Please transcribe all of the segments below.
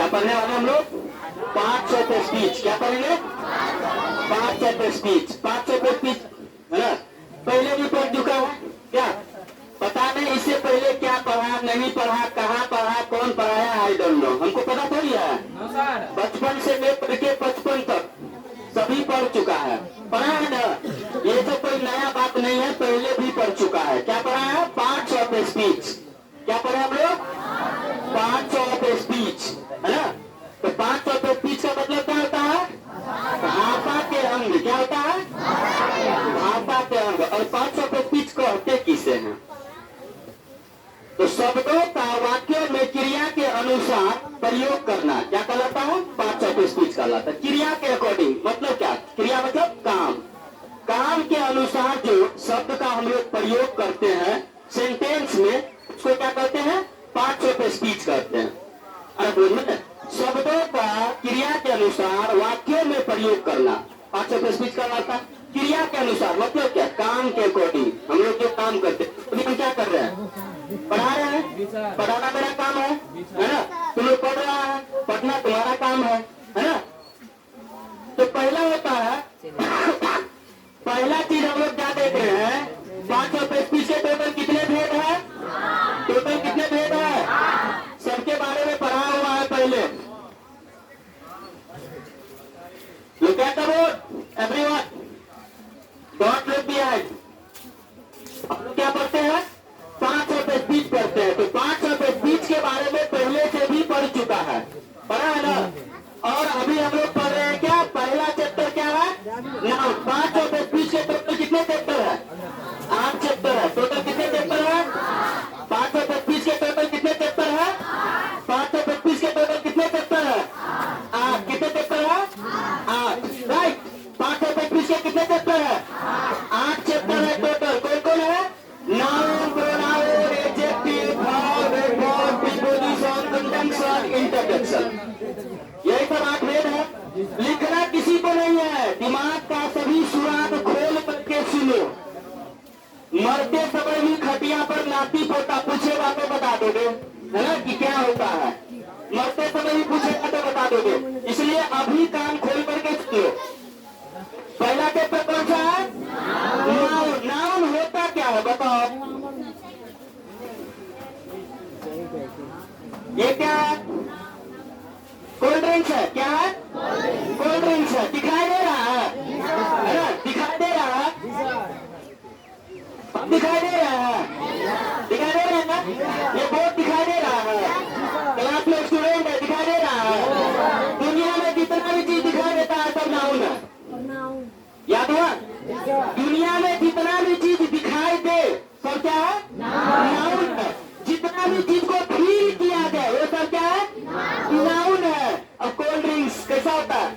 क्या पढ़ने वाले हम लोग? 500 पे स्पीच। क्या पढ़ेंगे? 500 पे स्पीच। 500 पे स्पीच है ना, पहले भी पढ़ चुका है क्या? पता नहीं इससे पहले क्या पढ़ा, नहीं पढ़ा, कहाँ पढ़ा, कौन पढ़ाया, आई डोंट नो। हमको पता थोड़ी है। बचपन से लेकर के 55 तक सभी पढ़ चुका है, पढ़ा है ना। ये तो कोई नया बात नहीं है, पहले भी पढ़ चुका है। क्या पढ़ा है? 500 पे स्पीच। क्या पढ़े हम लोग? 500 पे स्पीच है ना। तो 500 पे स्पीच का मतलब क्या होता है? भाषा के अंग। क्या होता है? भाषा के अंग। और 500 पे स्पीच कहते किसे हैं? तो शब्दों का वाक्यों में क्रिया के अनुसार प्रयोग करना क्या कहलाता है? 500 पे स्पीच कहलाता है। क्रिया के अकॉर्डिंग मतलब क्या? क्रिया मतलब काम। काम के अनुसार जो शब्द का हम लोग प्रयोग करते हैं सेंटेंस में, उसको क्या कहते हैं? 500 पे स्पीच कहते हैं। अरे बोलिए, शब्दों का क्रिया के अनुसार वाक्यों में प्रयोग करना 500 पे स्पीच कहलाता है। क्रिया के अनुसार मतलब क्या? काम के अकॉर्डिंग हम लोग जो काम करते हैं। अभी हम क्या कर रहे हैं? पढ़ा रहे हैं। पढ़ाना मेरा काम है ना। तुम लोग पढ़ रहा है, पढ़ना तुम्हारा काम है ना। तो पहला होता है, पहला चीज हम लोग क्या देख रहे हैं? 500 पे स्पीच के टोटल कितने भेद है? टोटल कितने भेद है? सबके बारे में पढ़ा हुआ है पहले। Look at the board, everyone. Don't look behind. हम लोग क्या पढ़ते हैं? 500 पे स्पीच पढ़ते हैं। तो 500 पे स्पीच के बारे में पहले से भी पढ़ चुका है, पढ़ा है ना। और अभी हम लोग पढ़ रहे हैं क्या? पहला चैप्टर क्या है? नाउन। 500 पे स्पीच के टोटल कितने चैप्टर है? 8 चैप्टर है। टोटल कितने चैप्टर है? 500 पे स्पीच के टोटल कितने चैप्टर है? 500 पे स्पीच के टोटल कितने चैप्टर है? 8। कितने चैप्टर है? 8। राइट। 500 पे स्पीच के कितने चैप्टर है? 8 चैप्टर है टोटल। कौन कौन है? Noun, pronoun, adjective, verb, verb, preposition, conjunction, interjection. यही सब 8 भेद है। लिखना किसी को नहीं है, दिमाग का सभी सुराग खोल करके सुनो। मरते समय भी खटिया पर नाती पोता पूछेगा तो बता दोगे है ना कि क्या होता है। मरते समय भी पूछेगा तो बता दोगे। इसलिए अभी कान खोल करके सुनो। पहला चैप्टर कौन सा है? नाउन। नाउन होता क्या है बताओ? ये क्या है? कोल्ड ड्रिंक्स है। क्या है? कोल्ड ड्रिंक्स है। दिखाई दे रहा है ना? दिखाई दे रहा है। दिखाई दे रहा है। दिखाई दे रहा है ना? ये बोर्ड दिखाई दे रहा है। क्लास में स्टूडेंट है, दिखाई दे रहा है। दुनिया में जितना भी चीज दिखाई देता है सब नाउन है। याद हुआ? दुनिया में जितना भी चीज दिखाई दे सब क्या है? नाउन है। जितना भी चीज को फील किया जाए वो सब क्या है? नाउन है। अब कोल्ड ड्रिंक्स कैसा होता है?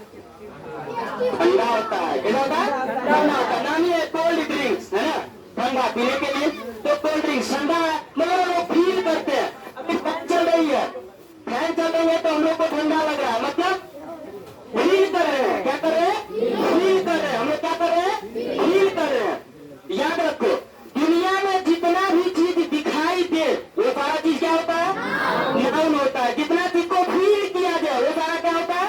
ठंडा होता है। कैसा होता है? ठंडा होता है। नाम ही है कोल्ड ड्रिंक्स है ना, ठंडा पीने के लिए। तो कोल्ड ड्रिंक्स ठंडा है, मगर लोग फील करते हैं। अभी फैन चल रही है, फैन चल रही है तो हम लोग को ठंडा लग रहा है, मतलब फील कर रहे हैं। क्या कर रहे हैं? फील कर रहे हैं। हम लोग क्या कर रहे हैं? फील कर रहे हैं। याद रखो, दुनिया में जितना भी चीज दिखाई दे वो सारा चीज क्या होता है? नाउन होता है। जितना चीज को फील किया जाए वो सारा क्या होता है?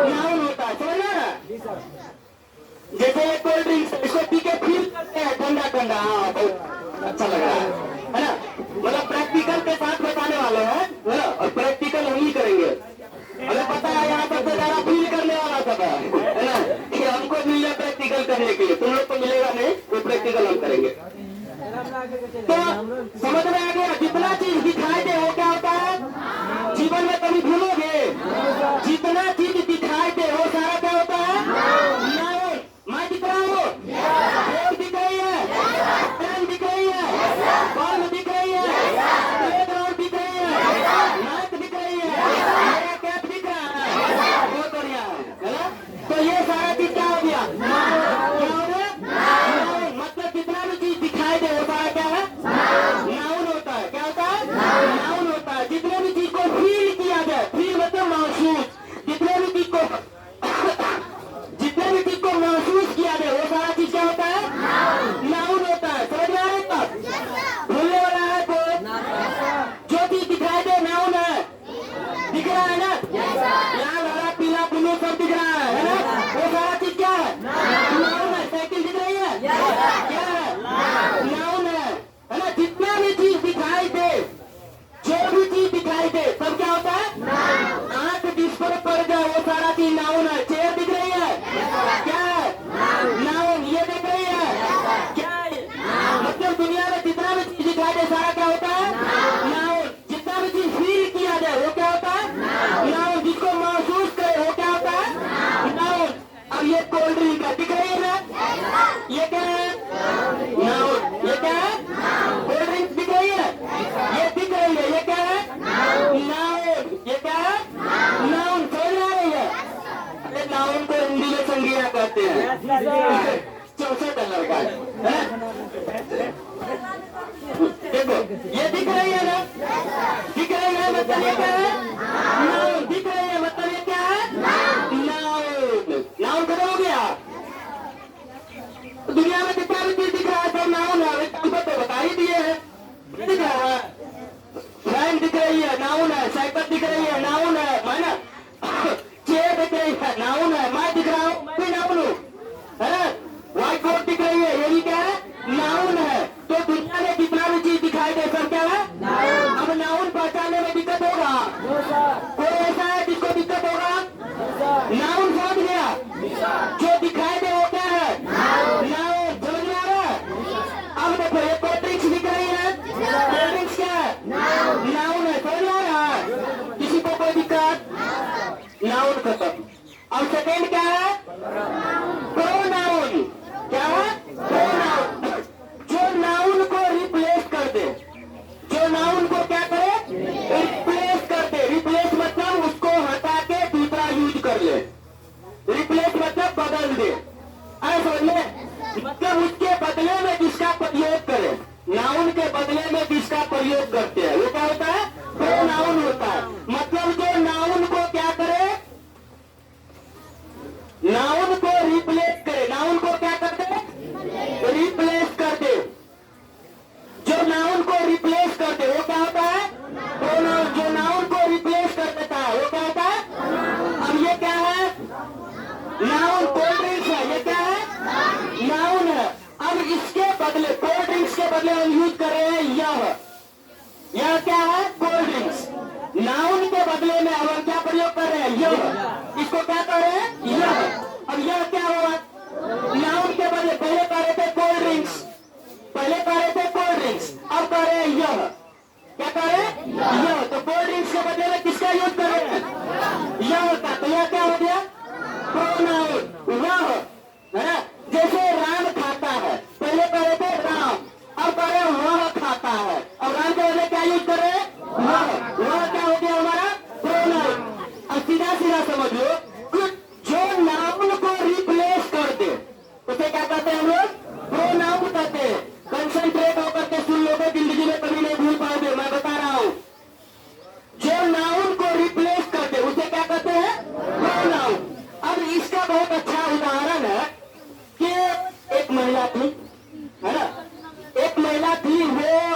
नाउन होता है। समझ रहे? जैसे ये कोल्ड ड्रिंक्स, इसको पी के फील करते हैं ठंडा ठंडा, हाँ बहुत अच्छा लग रहा है ना। मतलब प्रैक्टिकल के साथ बताने वाले हैं ना, और प्रैक्टिकल हम ही करेंगे। हमें पता है यहाँ सबसे ज्यादा फील करने वाला सब है ना, कि हमको मिले प्रैक्टिकल करने के लिए। तुम लोग को मिलेगा नहीं, वो प्रैक्टिकल हम करेंगे। तो समझ में आ गया? जितना चीज दिखाई दे वो क्या होता है? जीवन में कभी भूलोगे? जितना चीज दिखाई दे वो सारा क्या होता है? नाउन। मैं दिख रहा हूँ, रोड दिख रही है, ट्रेन दिख रही है, बल्ब दिख रही है, प्लेग्राउंड दिख रही है, नाइट दिख रही है, मेरा कैप दिख रहा है, बहुत बढ़िया है ना। तो ये सारा चीज क्या हो गया? क्या हो गया? नाउन। मतलब जितना भी चीज दिखाई दे वो सारा क्या है? नाउन होता है। क्या होता है? नाउन होता है। जितने भी चीज को फील किया जाए, फील मतलब महसूस, जितने 64 का लड़का है। देखो ये दिख रही है ना, दिख रही है, मतलब ये क्या है? नाउन। दिख रही है मतलब ये क्या है? नाउन। नाउन खत्म हो गया। दुनिया में जितना भी चीज दिख रहा है सब नाउन है। तो बता ही दिए है। दिख रहा है, फैन दिख रही है, नाउन है। साइकिल दिख रही है, नाउन है ना। चेयर दिख रही है, नाउन है। मैं दिख रहा हूँ, भी नाउन हूँ, है। व्हाइट बोर्ड दिख रही है, ये भी क्या है? नाउन है। तो दुनिया में जितना भी चीज दिखाई दे सब क्या है? अब नाउन पहचानने में दिक्कत होगा? कोई ऐसा है जिसको दिक्कत होगा? नाउन समझ गया? जो दिखाई दे वो क्या है? नाउन। समझ में आ रहा है? अब देखो ये कोल्ड ड्रिंक्स दिख रही है, कोल्ड ड्रिंक्स क्या है? नाउन है। समझ में आ रहा है? किसी को कोई दिक्कत? नाउन खत्म। अब सेकेंड क्या है? प्रोनाउन। क्या है? प्रोनाउन। जो नाउन को रिप्लेस कर दे, जो नाउन को क्या करे? रिप्लेस कर दे। रिप्लेस मतलब उसको हटा के दूसरा यूज कर ले। रिप्लेस मतलब बदल दे। ऐसा समझ में? मतलब उसके बदले में जिसका प्रयोग करे, नाउन के बदले में जिसका प्रयोग करते हैं वो क्या होता है? प्रोनाउन होता है। मतलब जो नाउन को क्या करे? नाउन को रिप्लेस करे। नाउन को क्या कर दे? रिप्लेस कर दे। जो नाउन को रिप्लेस कर दे वो क्या होता है? प्रोनाउन। जो नाउन को रिप्लेस कर देता है वो क्या होता है? अब ये क्या है? नाउन। कोल्ड ड्रिंक्स है, ये क्या है? नाउन है। अब इसके बदले, कोल्ड ड्रिंक्स के बदले हम यूज कर रहे हैं यह क्या है? Cold drinks. नाउन के बदले में अब हम क्या प्रयोग कर रहे हैं? यह। इसको क्या कर रहे हैं? यह। अब यह क्या हुआ? नाउन के बदले पहले कह रहे थे कोल्ड ड्रिंक्स, पहले कह रहे थे कोल्ड ड्रिंक्स, अब कह रहे हैं यह। क्या कह रहे हैं? यह। तो कोल्ड ड्रिंक्स के बदले में किसका यूज कर रहे हैं? यह का। तो यह क्या हो गया? प्रोनाउन। वह, है ना। जैसे राम खाता है, पहले कह रहे थे राम, अब कह रहे हैं वह खाता है। अब राम के बदले क्या यूज कर रहे हैं? वह क्या हो गया हमारा? प्रोनाउन। अब सीधा सीधा समझ लो, जो नाउन को रिप्लेस कर दे उसे क्या कहते हैं हम लोग? प्रोनाउन कहते हैं। कंसंट्रेट होकर के सुन लोगे, जिंदगी में कभी नहीं भूल पाओगे, मैं बता रहा हूं। जो नाउन को रिप्लेस कर दे उसे क्या कहते हैं? प्रोनाउन। अब इसका बहुत अच्छा उदाहरण है कि एक महिला थी, है ना। एक महिला थी, वो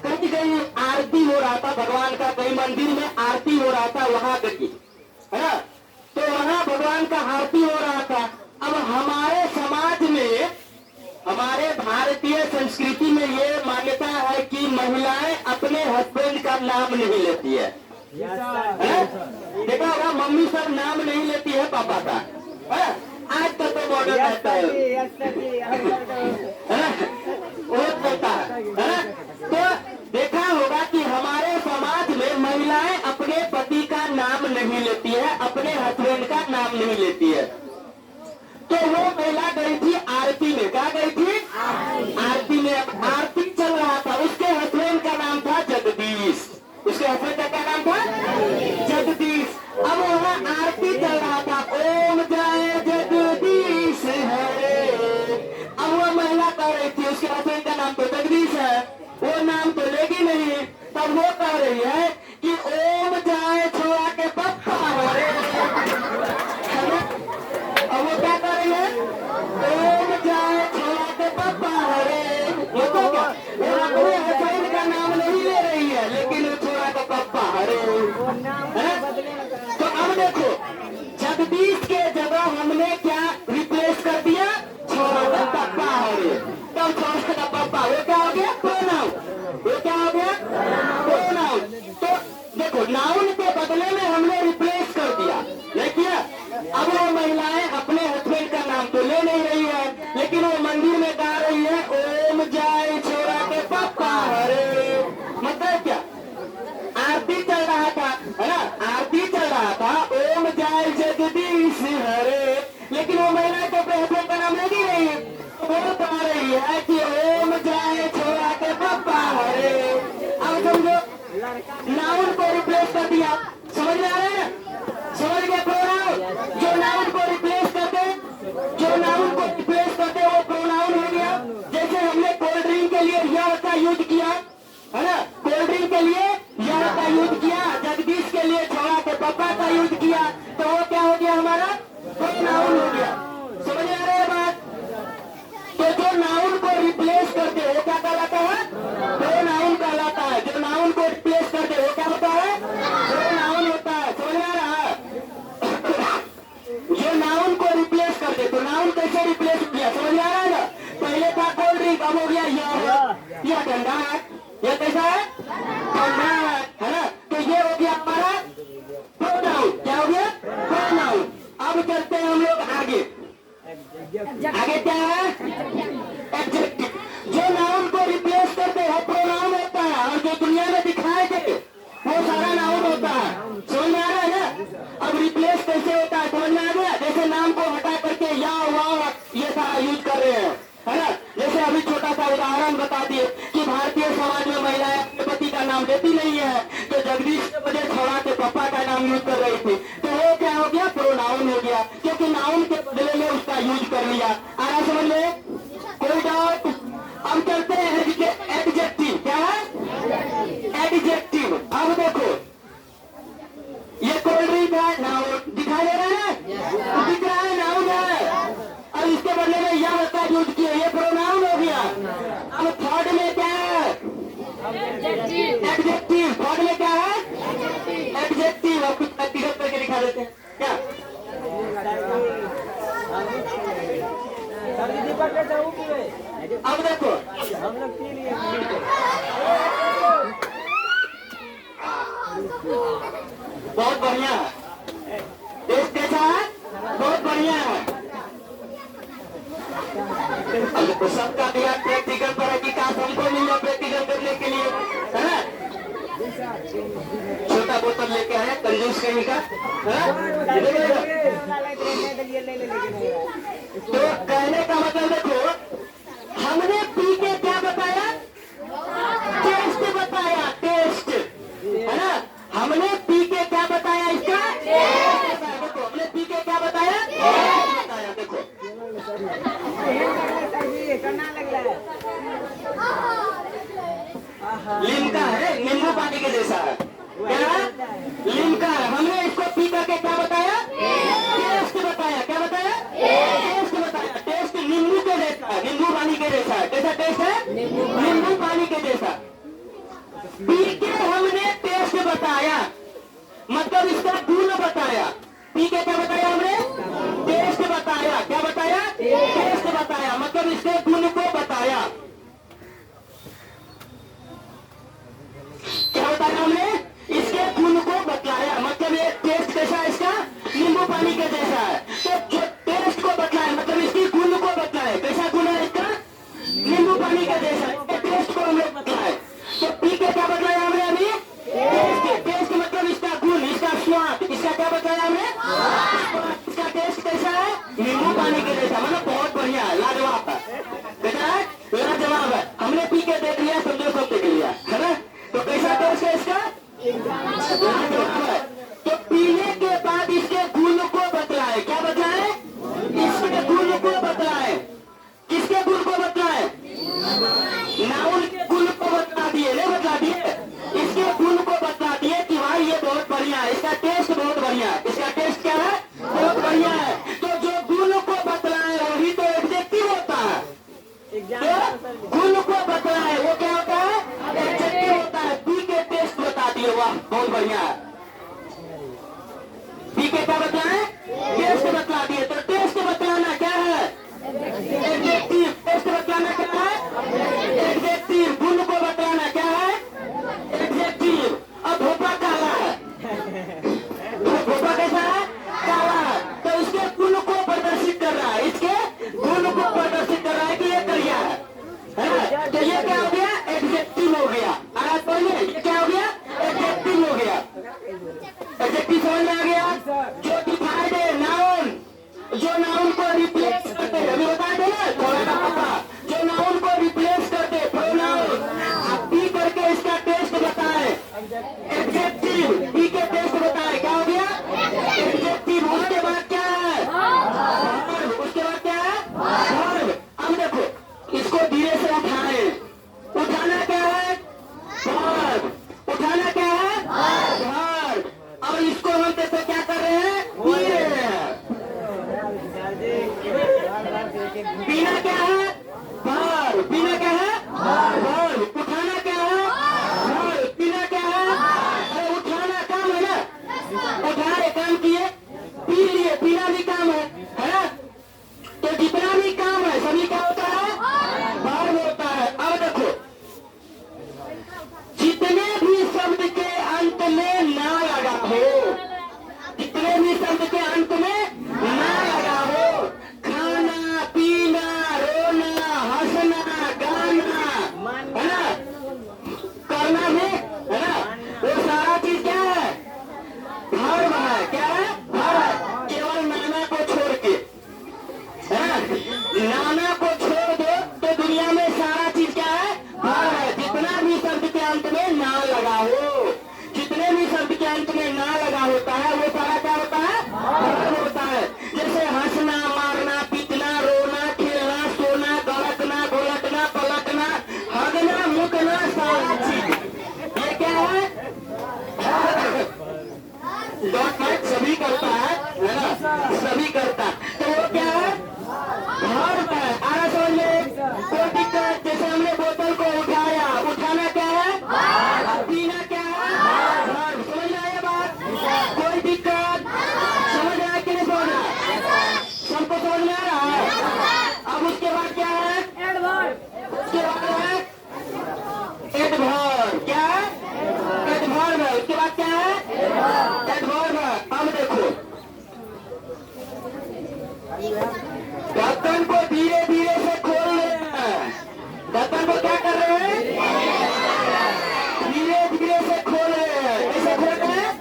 कहीं कहीं आरती हो रहा था भगवान का, कहीं मंदिर में आरती हो रहा था, वहां गई, है ना। तो वहां भगवान का आरती हो रहा था। अब हमारे समाज में, हमारे भारतीय संस्कृति में ये मान्यता है कि महिलाएं अपने हस्बैंड का नाम नहीं लेती है। देखा होगा, मम्मी सब नाम नहीं लेती है पापा का। आज तक तो मॉडर्न रहता है, वो चलता है। तो देखा होगा कि हमारे समाज में महिलाएं अपने पति का नाम नहीं लेती है, अपने हस्बैंड का नाम नहीं लेती है। तो वो महिला गई थी आरती में। क्या गई थी? आरती में। आरती चल रहा था, उसके हस्बैंड का नाम था जगदीश। उसके हस्बैंड का क्या नाम था? जगदीश। अब वहाँ आरती चल रहा था, ओम जय जगदीश हरे। अब वो महिला कह रही थी, उसके हस्बैंड का नाम तो जगदीश है, वो नाम तो लेगी नहीं। तब वो कह रही है कि ओम जय छोड़ा के पप्पा हरे। अब वो क्या कर रही है? ओम जय छोड़ा के पप्पा हरे। वो तो क्या, वो अपने हस्बैंड का नाम नहीं ले रही है, लेकिन वो छोड़ा के पप्पा हरे। तो अब देखो, जगदीश के जगह हमने क्या रिप्लेस कर दिया? छोड़ा के पप्पा हरे। तब छोड़ा का पप्पा, वो क्या हो गया? प्रोनाउन। वो क्या हो गया? प्रोनाउन। तो देखो, नाउन के बदले में हमने रिप्लेस कर दिया, नहीं किया। अब वो महिलाएं अपने हस्बैंड का नाम तो ले नहीं रही है, लेकिन वो मंदिर में गा रही है ओम जय छोड़ा के पप्पा हरे। मतलब क्या? आरती चल रहा था, है ना, आरती चल रहा था, ओम जय जगदीश हरे, लेकिन वो महिला तो अपने हस्बैंड का नाम लेगी नहीं, वो बता रही है कि ओम जय छोड़ा के पप्पा हरे। अब समझो, नाउन को रिप्लेस कर दिया। समझ में आ रहा है? समझ गया? प्रोनाउन। जो नाउन को रिप्लेस कर दे, जो नाउन को यूज किया तो वो क्या हो गया हमारा प्रोनाउन हो गया। समझ आ रहा है बात? तो जो नाउन को रिप्लेस कर दे वो क्या कहलाता है? प्रोनाउन कहलाता है। जो नाउन को रिप्लेस कर दे वो क्या होता है? प्रोनाउन होता है। समझ आ रहा है? जो नाउन को रिप्लेस कर दे तो नाउन कैसे रिप्लेस किया समझ आ रहा है ना? पहले था कोल्ड ड्रिंक, अब हो गया यह ठंडा है। यह कैसा है? ठंडा है ना? तो ये हो गया हमारा प्रोनाउन। क्या हो गया? प्रोनाउन। अब चलते हैं हम लोग आगे। आगे क्या है? एडजेक्टिव। जो नाउन को रिप्लेस करते हैं वो प्रोनाउन होता है और जो दुनिया में दिखाए थे वो सारा नाउन होता है। समझ में आ रहा है ना? अब रिप्लेस कैसे होता है समझ में आ गया? जैसे नाम को हटा करके या वाह ये सारा यूज कर रहे हैं, है ना? जैसे अभी छोटा सा उदाहरण बता दिए कि भारतीय समाज में महिलाएं अपने पति का नाम देती नहीं है, तो जगदीश के बजाय छोड़ा के पापा का नाम यूज कर रही थी, तो वो क्या हो गया? प्रोनाउन हो गया, क्योंकि नाउन के बदले में उसका यूज कर लिया। आ रहा समझ में? कोई डाउट? अब चलते हैं एडजेक्टिव। क्या है? एडजेक्टिव। अब देखो ये कोल्ड ड्रिंक है, नाउन दिखाई दे रहा है? दिख रहा है, नाउन है। अब इसके बदले में यह का यूज किया, ये प्रोनाउन हो गया। अब थर्ड में क्या है? एडजेक्टिव। थर्ड में क्या है? एडजेक्टिव। अब कुछ प्रैक्टिकल करके दिखा देते हैं क्या? अब देखो बहुत बढ़िया है। टेस्ट कैसा है? बहुत बढ़िया है। तो सबका ध्यान प्रैक्टिकल पर है कि काश हमको मिल जाए प्रैक्टिकल करने के लिए, है ना? छोटा बोतल लेके आया कंजूस कहीं का, तो कहने का मतलब देखो हमने पी के क्या बताया? टेस्ट बताया। टेस्ट, है ना? हमने पी के क्या बताया? इसका देखो हमने पी के क्या बताया? बताया। देखो लिम्का है, नींबू पानी के जैसा है। क्या लिम्का है? हमने इसको पी करके क्या बताया? टेस्ट बताया। क्या बताया? टेस्ट बताया। टेस्ट नींबू के जैसा है, नींबू पानी के जैसा है। कैसा टेस्ट है? नींबू पानी के जैसा। पी के हमने टेस्ट बताया, मतलब इसका गुण बताया। पी के क्या बताया हमने? टेस्ट बताया। क्या बताया? टेस्ट बताया, मतलब इसके गुण को बताया। क्या बताया हमने? इसके गुण को बतलाया, मतलब ये टेस्ट कैसा है? इसका नींबू पानी के जैसा है। तो जो टेस्ट को बतलाया मतलब इसकी गुण को बतलाए। कैसा गुण है इसका? नींबू पानी के जैसा। टेस्ट को हम लोग बतलाए, तो पी के क्या बतलाया हमने अभी? टेस्ट। टेस्ट मतलब इसका गुण, इसका स्वाद, इसका क्या बताया हमने? इसका टेस्ट कैसा है? नींबू पानी के जैसा, मतलब बहुत बढ़िया है, लाजवाब है। कैसा है? लाजवाब है। हमने पी के देख लिया, समझो सब देख लिया, है ना? तो कैसा टेस्ट है इसका? लाजवाब है। तो पीने के बाद इसके गुण को बतलाए। क्या बतलाए? इसके गुण को बतलाए। किसके गुण को बतलाए? नाउन के गुण को बता दिए, नहीं बता दिए? इसके गुण को बता दिए कि भाई ये बहुत बढ़िया है, इसका टेस्ट बहुत बढ़िया है। इसका टेस्ट क्या है? बहुत बढ़िया है। तो जो गुण को बतलाए वही तो एडजेक्टिव होता है। तो गुण को बतलाए वो क्या होता है? एडजेक्टिव होता है। पी के टेस्ट बता दिए, वाह बहुत बढ़िया है। पी के क्या बतलाए? टेस्ट बतला दिए। तो टेस्ट बतलाना क्या है? एडजेक्टिव। टेस्ट बतलाना क्या है? एडजेक्टिव। गुण को बतलाना क्या है? एडजेक्टिव। अब भोपा काला है, भोपा कैसा है? काला है। तो इसके गुण को प्रदर्शित कर रहा है, इसके गुण को प्रदर्शित कर रहा है कि ये करिया है ना? तो ये क्या हो गया? एडजेक्टिव हो गया। आज पहले ये क्या हो गया? एडजेक्टिव हो गया। एडजेक्टिव समझ में आ गया? जो दिखाई दे नाउन, जो नाउन को रिप्लेस करते हैं, अभी बता दे ना थोड़ा सा पापा, जो नाउन को रिप्लेस करते प्रोनाउन, आप पी करके इसका टेस्ट बताए। एडजेक्टिव। पी के टेस्ट बताए, क्या हो गया? एडजेक्टिव। उसके बाद क्या है? वर्ब। उसके बाद क्या है? वर्ब। अब देखो इसको धीरे से उठाए। उठाना क्या है? वर्ब। उठाना क्या है? वर्ब। अब इसको हम देखो क्या कर सभी करता है ना, सभी करता है। तो वो क्या है, वर्ब है। आरा समझ में कोई दिक्कत, जैसे हमने बोतल को उठाया, उठाना क्या है, पीना क्या है, वर्ब। समझ में आया बात, कोई दिक्कत, समझ रहा है कि नहीं समझ रहा है, सबको समझ में आ रहा है। अब उसके बाद क्या है, उसके बाद है एडवर्ब। क्या है, एडवर्ब है। उसके बाद क्या है, एडवर्ब है। अब देखो, ढक्कन को धीरे धीरे से खोल रहे हैं, ढक्कन को क्या कर रहे हैं, धीरे धीरे से खोल रहे हैं। कैसे खोल रहे हैं,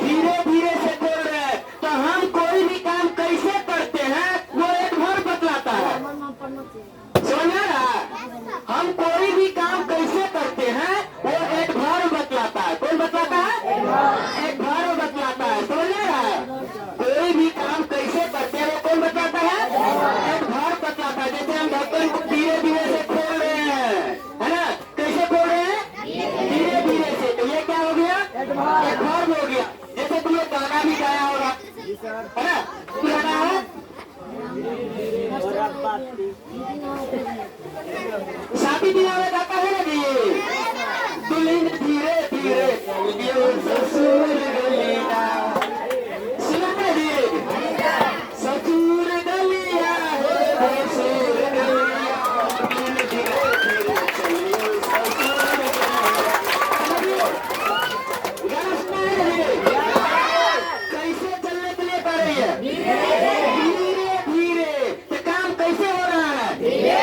धीरे धीरे से खोल रहे हैं। तो हम कोई भी काम कैसे करते हैं वो एडवर्ब बतलाता है। समझ आ रहा है, हम कोई भी काम कैसे करते हैं वो एडवर्ब बतलाता है। कौन बतलाता है, एडवर्ब बतलाता है। समझ आ रहा है, कोई भी काम कैसे करते हैं वो कौन बतलाता है, एडवर्ब बतलाता है। जैसे हम ढक्कन को धीरे धीरे से खोल रहे हैं, है ना, कैसे खोल रहे हैं, धीरे धीरे से। तो ये क्या हो गया, एडवर्ब हो गया। जैसे तुमने गाना भी गाया होगा, है ना, गाना है, शादी ब्याह में गाता है ना जी, दुल्हन धीरे धीरे ससुर गलिया, सुना है जी, ससुर गलिया है, ससुर गलिया, दुल्हन धीरे धीरे चलिए ससुर गलिया। गाना सुना है जी, कैसे चलने के लिए कर रही है, धीरे धीरे। तो काम कैसे हो रहा है, धीरे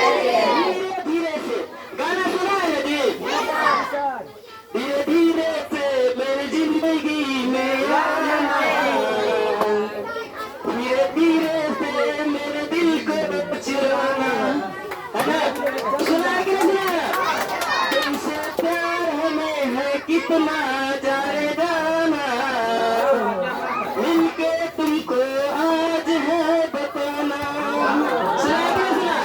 धीरे से। गाना सुना है जी, धीरे धीरे से मेरी जिंदगी में आना, धीरे धीरे से मेरे दिल को चुराना, है ना, सुना है कि नहीं सुना, तुमसे प्यार हमें है कितना जाने जाना, मिलके तुमको आज है बताना। सुना है कि नहीं सुना,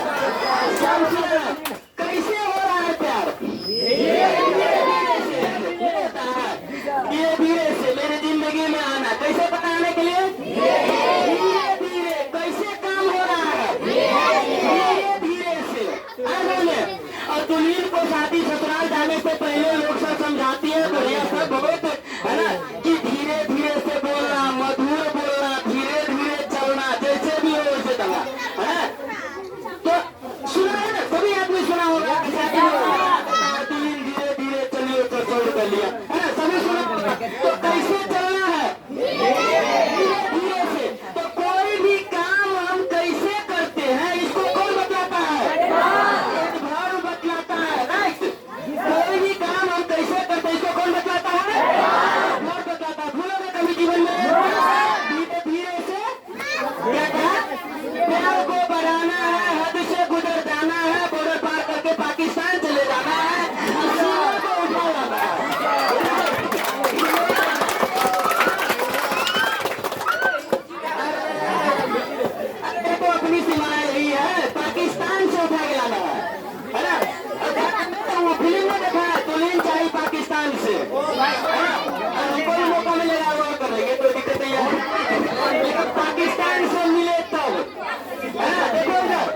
सब सुना। कैसे हो रहा है प्यार, धीरे धीरे से मेरे जिंदगी में आना। कैसे बताने के लिए, धीरे धीरे। कैसे काम हो रहा है, धीरे धीरे से। और दुल्हन को शादी ससुराल जाने से पहले लोग सब समझाती है, बढ़िया सब बहुत, है ना, कि धीरे धीरे से बोलना, मधुर बोलना, धीरे धीरे चलना, जैसे भी हो वैसे चलना, है ना। तो सुना है ना, सभी आदमी सुना होगा, दुल्हन धीरे धीरे चलिए तो छोड़ कर लिया, है ना, सभी सुना होगा। तो कैसे चलना है, धीरे धीरे से। तो कोई भी काम हम कैसे करते हैं इसको कौन बतलाता है, एडवर्ब बतलाता है, राइट। कोई भी काम हम कैसे करते हैं इसको कौन बतलाता है, एडवर्ब बतलाता है। भूलोगे कभी जीवन में, धीरे धीरे से क्या कहा, प्यार को बढ़ाना है, हद से गुजर जाना है, बॉर्डर पार करके पाकिस्तान चले जाना है, सीमा को उठा जाना है। अरे तो अपनी सीमाएं रही है, पाकिस्तान से उठा के लाना है ना। वो फिल्म में देखा है, दुल्हन चाहिए पाकिस्तान से, है ना, हमको भी मौका मिलेगा वो करेंगे, कोई दिक्कत नहीं है, लेकिन पाकिस्तान से मिले तब, है ना। देखो इधर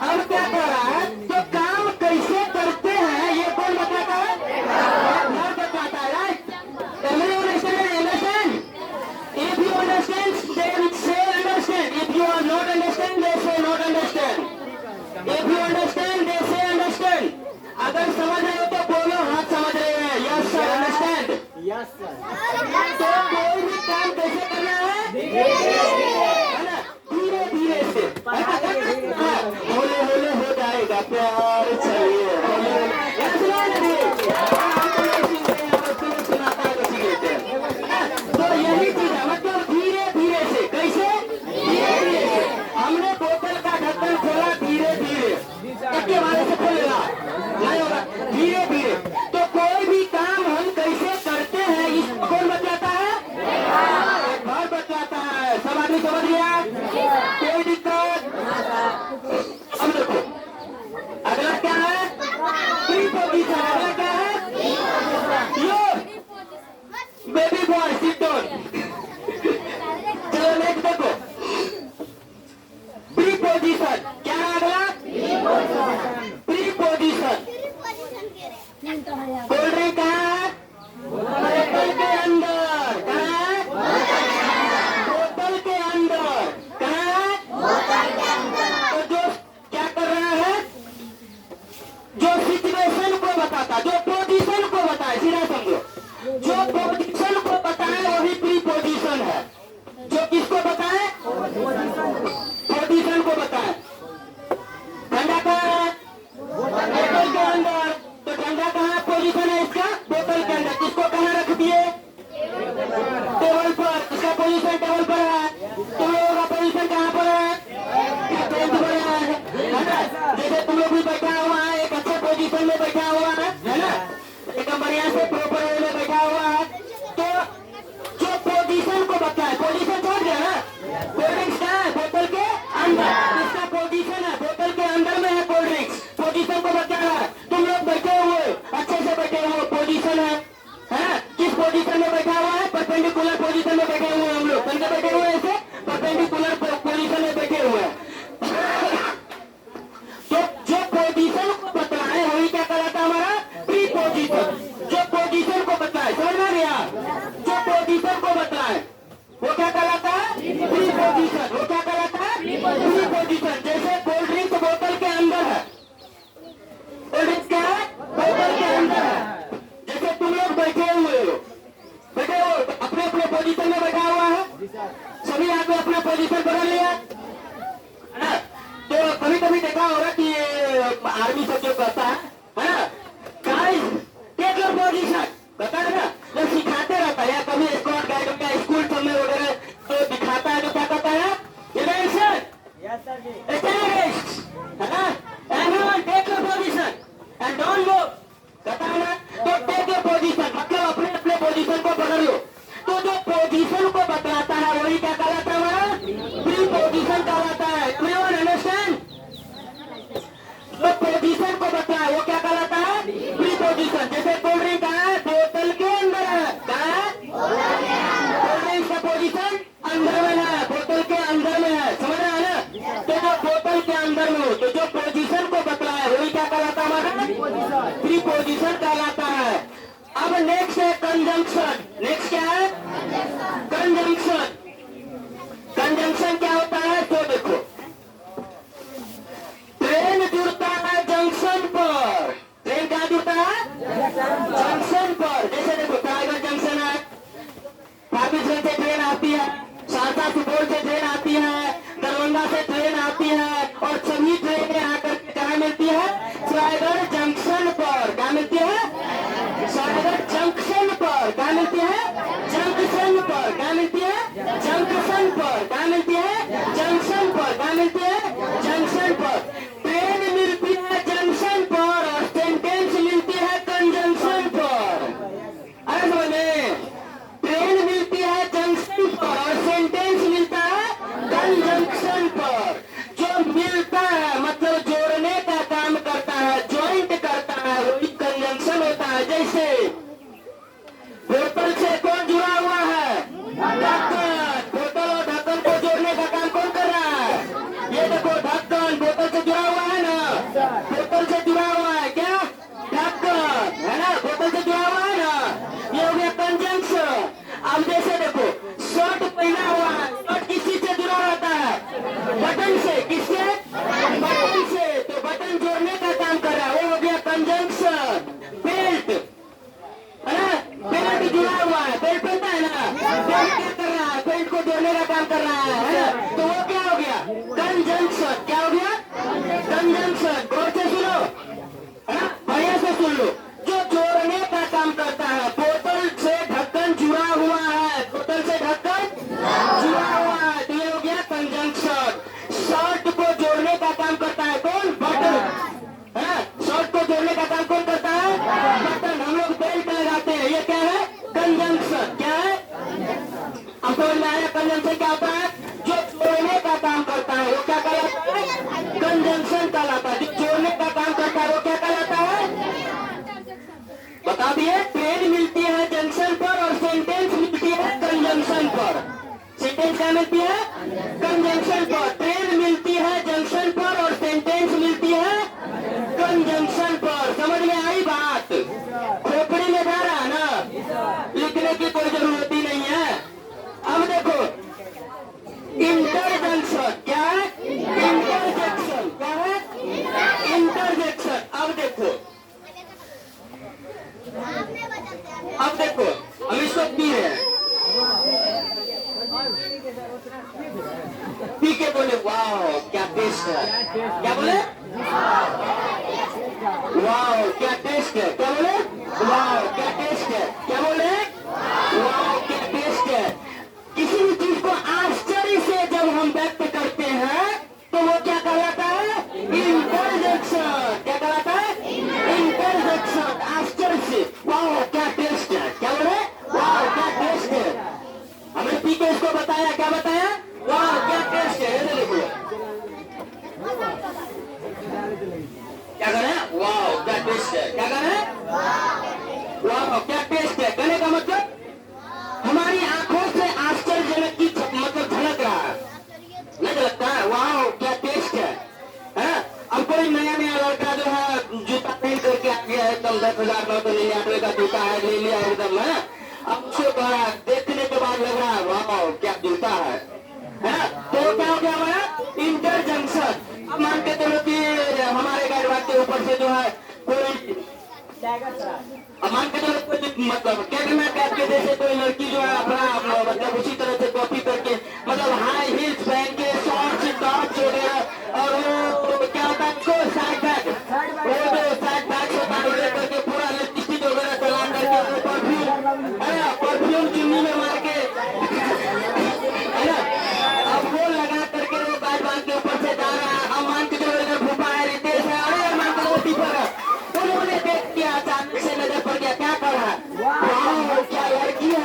अब क्या कर रहा है, तो काम कैसे करते हैं ये कौन बताता है, एडवर्ब बताता है, right. Understand, if you understand then say understand, if you are not understand they say not understand, if you understand they say understand. अगर समझ रहे हो तो बोलो हाँ समझ रहे हैं, yes sir, understand, yes sir. तो कोई भी काम कैसे करना है, है ना, धीरे धीरे से। होले होले हो जाएगा प्यार, चलिए होले होले, सुनाता है किसी के। तो यही चीज है, मतलब धीरे धीरे से। कैसे, धीरे धीरे से। हमने बोतल का ढक्कन खोला धीरे धीरे, इसके बारे से खोलेगा नहीं होगा, धीरे धीरे। तो कोई भी काम हम कैसे करते हैं इसको कौन बतलाता है, एडवर्ब बतलाता है। सब आदमी समझ गया, कोई दिक्कत। अब देखो अगला क्या है, प्रीपोजिशन। अगला क्या है, यो baby boy sit down. Perpendicular position में बैठे हुए हैं हम लोग, कैसे बैठे हुए हैं? ऐसे परपेंडिकुलर पोजीशन में बैठे हुए हैं। तो जो पोजीशन को बतलाए वही क्या कहलाता है? हमारा प्री पोजीशन। जो पोजीशन को बतलाए, समझ में गया? जो पोजीशन को बतलाए वो क्या कहलाता है? Pre position. वो क्या कहलाता है? Pre position. जैसे कोल्ड ड्रिंक बोतल के अंदर है, कोल्ड ड्रिंक क्या है? बोतल के अंदर है। जैसे तुम लोग बैठे हुए हो, बैठे हो अपने अपने पोजीशन में बैठा हुआ है, सभी आदमी अपना पोजीशन बदल लिया है ना? तो कभी कभी देखा होगा कि आर्मी सब जो करता है ना, गाइस टेक योर पोजीशन कहता है ना, जब सिखाते रहता है या कभी स्क्वाड गाइड का स्कूल सब में वगैरह तो दिखाता है, तो क्या कहता है? अटेंशन, है ना? Everyone take your position and don't move कहता है ना। तो टेक योर पोजीशन मतलब अपने अपने पोजीशन को बदल लो। तो जो पोजीशन को बतलाता है वही क्या कहलाता है? हमारा प्री पोजीशन कहलाता है। Everyone understand? जो पोजीशन को बतलाए वो क्या कहलाता है? Pre position. जैसे कोल्ड ड्रिंक है बोतल के अंदर है, क्या है? कोल्ड ड्रिंक का पोजीशन अंदर में है, बोतल के अंदर में है, समझ रहे हैं ना? तो जो बोतल के अंदर में हो तो जो पोजीशन को बतलाए वही क्या कहलाता है? हमारा प्री पोजीशन कहलाता है। अब नेक्स्ट है कंजंक्शन। नेक्स्ट क्या है? कंजंक्शन। कंजंक्शन क्या होता है? तो देखो, ट्रेन जुड़ता है जंक्शन पर। ट्रेन कहाँ जुड़ता है? जंक्शन पर। जैसे देखो टाइगर जंक्शन है, फारबिसगंज से ट्रेन आती है, शारदा सुपौल से ट्रेन आती है, दरभंगा से ट्रेन आती है, और सभी ट्रेनें आकर के कहाँ मिलती है? टाइगर जंक्शन पर। क्या मिलती है? टाइगर जंक्शन पर। क्या मिलती है? जंक्शन पर। क्या मिलती है? जंक्शन पर। क्या मिलती है? जंक्शन पर। क्या मिलती है? जंक्शन पर। ट्रेन मिलती है जंक्शन पर और सेंटेंस मिलती है कंजंक्शन पर। अरे बोले, ट्रेन मिलती है जंक्शन पर और सेंटेंस मिलता है कंजंक्शन पर। जो मिलता है मतलब जोड़ने का काम करता है, ज्वाइंट करता है, वही कंजंक्शन होता है। जैसे बोतल से कौन जुड़ा हुआ है? ढक्कन। बोतल और ढक्कन को जोड़ने का काम कौन कर रहा है? ये देखो ढक्कन बोतल से जुड़ा हुआ है ना, बोतल से जुड़ा हुआ है क्या? ढक्कन है ना, बोतल से जुड़ा हुआ है ना, ये हो गया कंजंक्शन। अब जैसे देखो शर्ट पहना हुआ है, शर्ट किसी से जुड़ा रहता है? बटन से। किससे? बटन से। तो बटन जोड़ने का काम कर रहा है, वो हो गया कंजंक्शन। बेल्ट है ना, बेल्ट जुड़ा हुआ है, बेल्ट पहनता है ना, बेल्ट क्या कर रहा है? बेल्ट को जोड़ने का काम कर रहा है ना? तो वो क्या हो गया? कंजंक्शन। क्या हो गया? कंजंक्शन। गौर से सुनो है ना, बढ़िया से सुन लो। जो जोड़ने का काम करता है, बोतल से ढक्कन जुड़ा हुआ है, बोतल से ढक्कन जुड़ा हुआ है, तो ये हो गया कंजंक्शन। शर्ट को जोड़ने का काम करता है कौन? बटन है ना। शर्ट को जोड़ने का काम कौन करता है? बटन। हम लोग बेल्ट लगाते हैं, ये क्या है? कंजंक्शन। क्या है? अब समझ में आया कंजंक्शन क्या होता है? जो जोड़ने का काम करता है वो क्या कहलाता है? कंजंक्शन कहलाता है। जो जोड़ने का काम करता है वो क्या कहलाता है? बता दिए। ट्रेन मिलती है जंक्शन पर और सेंटेंस मिलती है कंजंक्शन पर। सेंटेंस क्या मिलती है? कंजंक्शन पर। ट्रेन मिलती है जंक्शन पर और सेंटेंस मिलती है कंजंक्शन पर। समझ में आई बात? खोपड़ी में जा रहा है ना, लिखने की कोई जरूरत ही नहीं है। अब देखो इंटरजंक्शन। क्या है? इंटरजेक्शन। क्या है? इंटरजेक्शन। अब देखो हम इसको पी रहे हैं, पी के बोले वाह क्या टेस्ट है। क्या बोले? वाह क्या टेस्ट है। क्या बोले? वाह क्या टेस्ट है। क्या बोले? वाह क्या टेस्ट है। किसी भी चीज को आश्चर्य से जब हम व्यक्त करते हैं तो वो क्या कहलाता है? इंटरजेक्शन। क्या कहलाता है? इंटरजेक्शन। आश्चर्य से वाह क्या टेस्ट है। क्या बोले? वाह क्या टेस्ट है। हमने पी के इसको बताया, क्या बताया? वाह क्या टेस्ट है। ये देखो क्या करें? वाह क्या टेस्ट है। क्या करें? वाह क्या टेस्ट है। कहने का मतलब हमारी एकदम है। अब उसको देखने के बाद लग रहा है वाह क्या जूता है ना। तो क्या हो गया हमारा इंटर जंक्शन। अब मान के चलो कि हमारे गाइड के ऊपर से जो है कोई अब मान के चलो कोई मतलब कैटना टाइप के जैसे कोई लड़की जो है अपना मतलब उसी तरह से कॉपी करके मतलब हाई हील्स पहन के शॉर्ट्स टॉप्स वगैरह और वो क्या होता है उसको साइड बैग वो जो साइड बैग होता है उसे करके पूरा लिपस्टिक वगैरह चला करके परफ्यूम चुन्नी में मार के है ना। अब वो लगा करके वो गाइड वान के ऊपर से जा रहा है। अब मान के चलो इधर भूपा है रितेश है अरे मान के चलो टीचर है उन्होंने देख के अचानक से नजर पड़ गया क्या कर रहा है वाह क्या लड़की है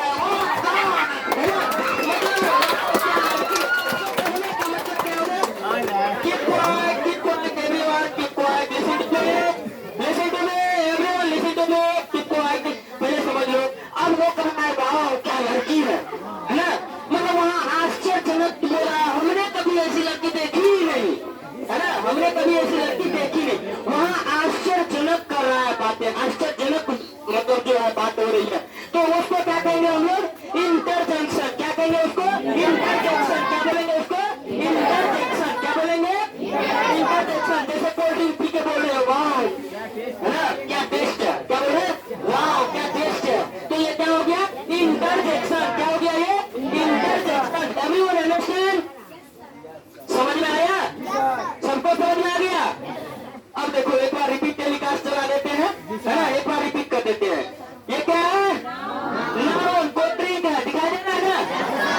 पहले समझ लो। अब वो कर रहा है वाह क्या लड़की है ना। मतलब वहाँ आश्चर्यजनक बोला हमने कभी ऐसी लड़की देखी ही नहीं है ना। हमने कभी ऐसी लड़की देखी नहीं। वहाँ आश्चर्यजनक कर रहा है बातें आश्चर्यजनक मतलब जो है बात हो रही है। तो उसको क्या कहेंगे हम लोग इंटरजेक्शन। क्या कहेंगे उसको इंटरजेक्शन। क्या बोलेंगे उसको इंटरजेक्शन। क्या बोलेंगे इंटरजेक्शन। जैसे कोल्ड ड्रिंक पी के बोल रहे हो वाह है ना क्या टेस्ट है क्या बोल रहे वाह क्या टेस्ट है। तो ये क्या हो गया इंटरजेक्शन। क्या हो गया ये इंटरजेक्शन। एवरीवन अंडरस्टैंड समझ में आया सबको समझ में आ गया। अब देखो एक बार रिपीट टेलीकास्ट चला देते हैं है ना। एक बार रिपीट कर देते हैं। ये क्या है नाउन कोल्ड ड्रिंक है दिखाई दे रहा है ना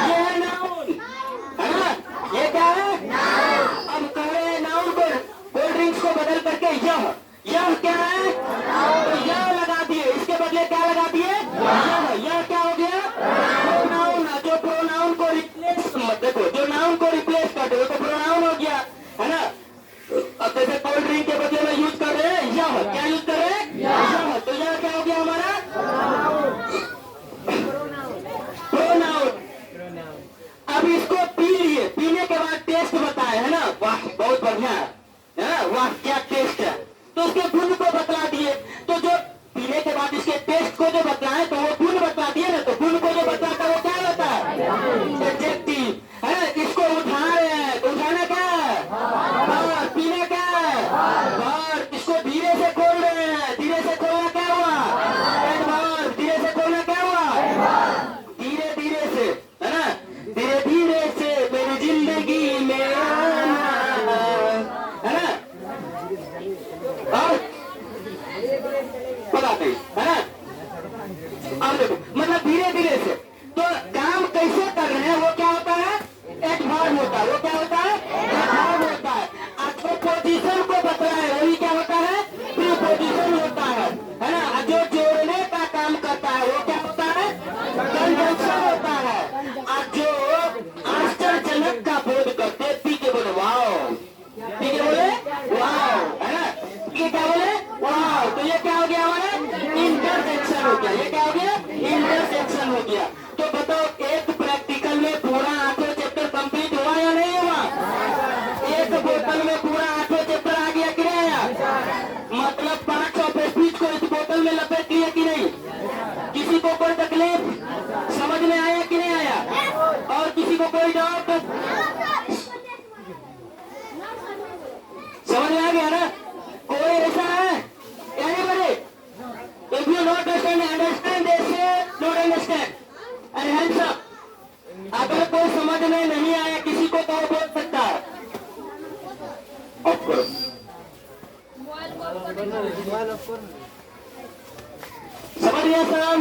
ये है नाउन है ना। ये क्या है अब कह रहे हैं नाउन को कोल्ड ड्रिंक्स को बदल करके यह क्या है तो यह लगा दिए इसके बदले क्या लगा दिए यह क्या हो गया प्रोनाउन। जो प्रोनाउन को रिप्लेस देखो जो नाउन को रिप्लेस कर दो तो प्रोनाउन हो गया है ना। अब जैसे कोल्ड ड्रिंक के बदले में यूज कर रहे हैं यह क्या यूज कर रहे हैं यह तो यह क्या हो गया हमारा प्रोनाउन। अब इसको पी लिए पीने के बाद टेस्ट बताए है ना वाह बहुत बढ़िया है ना वाह क्या टेस्ट है। तो उसके गुण को बतला दिए। तो जो पीने के बाद इसके टेस्ट को जो बतलाए तो वो गुण बतला दिए ना। तो गुण को जो बतलाता है वो क्या होता है एडजेक्टिव है ना। इसको उठा रहे हैं तो उठाना क्या है बार पीना क्या है बार। इसको धीरे से खोल रहे हैं धीरे से खोलना क्या हुआ बार धीरे से खोलना क्या हुआ धीरे धीरे से है ना। धीरे धीरे से मेरी जिंदगी में है ना और पता नहीं है ना। अब देखो मतलब धीरे धीरे से तो काम कैसे कर रहे हैं वो क्या होता है एडवर्ब होता है। वो क्या होता है एडवर्ब होता है। आपको पोजीशन को बतलाए वही क्या होता है प्रीपोजिशन होता है ना। जो जोड़ने का काम करता है वो क्या होता है कंजंक्शन होता है। और जो आश्चर्यजनक का बोध करते पी के बोले वाओ पी के बोले वाओ है ना ये क्या बोले वाओ। तो ये क्या हो गया हमारा इंटरसेक्शन हो गया। ये क्या हो गया इंटरसेक्शन हो गया। तो बताओ एक प्रैक्टिकल में पूरा 8वां चैप्टर कंप्लीट हुआ या नहीं हुआ। एक बोतल में पूरा 8वां चैप्टर आ गया कि नहीं आया। मतलब 500 पेज को इस बोतल में लपेट लिया कि नहीं। किसी को कोई तकलीफ समझ में आया कि नहीं आया और किसी को कोई डाउट समझ में आ गया ना। कोई ऐसा है anybody if you not understand they say not understand and hands up। अगर कोई समझ में नहीं आया किसी को तो बोल सकता है ऑफ करो समझ गया सर।